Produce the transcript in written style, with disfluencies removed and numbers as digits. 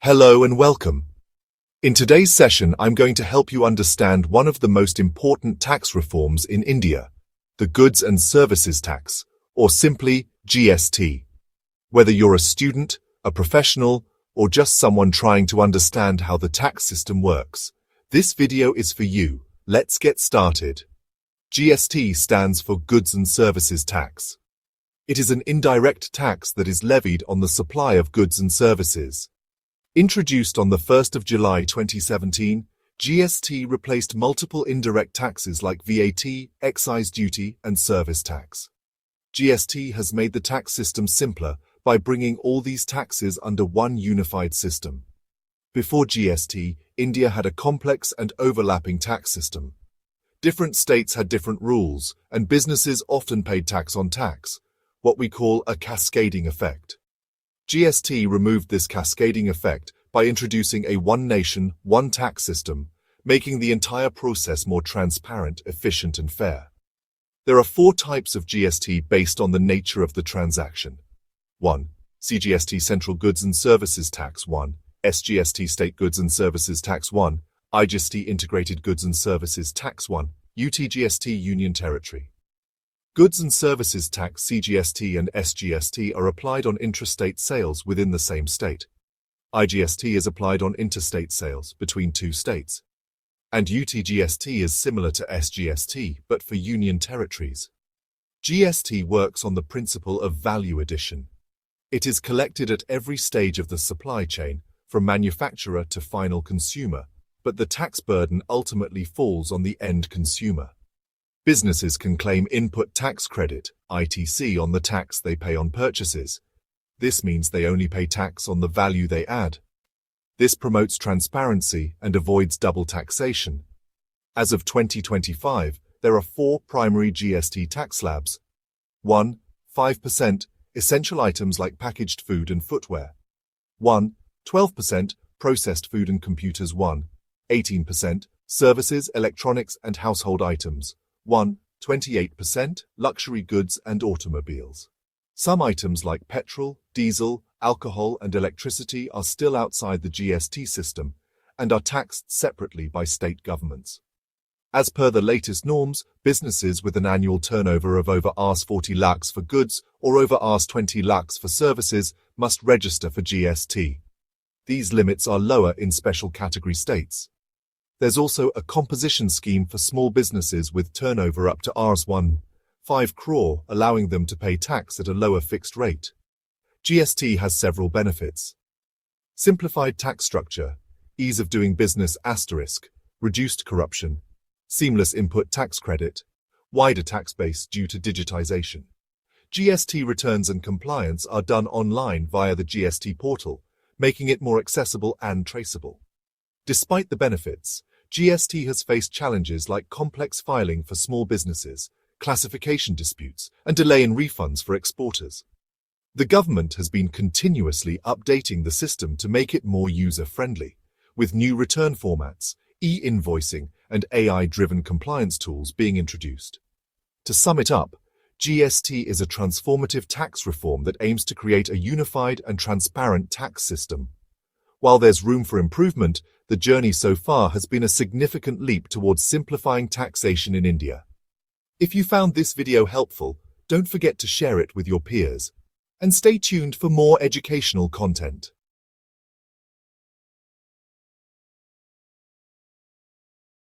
Hello and welcome. In today's session, I'm going to help you understand one of the most important tax reforms in India, the Goods and Services Tax, or simply GST. Whether you're a student, a professional, or just someone trying to understand how the tax system works, this video is for you. Let's get started. GST stands for Goods and Services Tax. It is an indirect tax that is levied on the supply of goods and services. Introduced on the 1st of July 2017, GST replaced multiple indirect taxes like VAT, excise duty, and service tax. GST has made the tax system simpler by bringing all these taxes under one unified system. Before GST, India had a complex and overlapping tax system. Different states had different rules, and businesses often paid tax on tax, what we call a cascading effect. GST removed this cascading effect by introducing a one nation, one tax system, making the entire process more transparent, efficient, and fair. There are 4 types of GST based on the nature of the transaction. 1. CGST Central Goods and Services Tax 1, SGST State Goods and Services Tax 1, IGST Integrated Goods and Services Tax 1, UTGST Union Territory. Goods and Services Tax CGST and SGST are applied on intrastate sales within the same state. IGST is applied on interstate sales between 2 states. And UTGST is similar to SGST but for union territories. GST works on the principle of value addition. It is collected at every stage of the supply chain, from manufacturer to final consumer, but the tax burden ultimately falls on the end consumer. Businesses can claim input tax credit, ITC, on the tax they pay on purchases. This means they only pay tax on the value they add. This promotes transparency and avoids double taxation. As of 2025, there are 4 primary GST tax slabs. 1. 5%, essential items like packaged food and footwear. 1. 12%, processed food and computers. 1. 18%, services, electronics and household items. 1. 28%, luxury goods and automobiles. Some items like petrol, diesel, alcohol and electricity are still outside the GST system and are taxed separately by state governments. As per the latest norms, businesses with an annual turnover of over Rs 40 lakhs for goods or over Rs 20 lakhs for services must register for GST. These limits are lower in special category states. There's also a composition scheme for small businesses with turnover up to Rs 1.5 crore, allowing them to pay tax at a lower fixed rate. GST has several benefits. Simplified tax structure, ease of doing business *, reduced corruption, seamless input tax credit, wider tax base due to digitization. GST returns and compliance are done online via the GST portal, making it more accessible and traceable. Despite the benefits, GST has faced challenges like complex filing for small businesses, classification disputes, and delay in refunds for exporters. The government has been continuously updating the system to make it more user-friendly, with new return formats, e-invoicing, and AI-driven compliance tools being introduced. To sum it up, GST is a transformative tax reform that aims to create a unified and transparent tax system. While there's room for improvement, the journey so far has been a significant leap towards simplifying taxation in India. If you found this video helpful, don't forget to share it with your peers. And stay tuned for more educational content.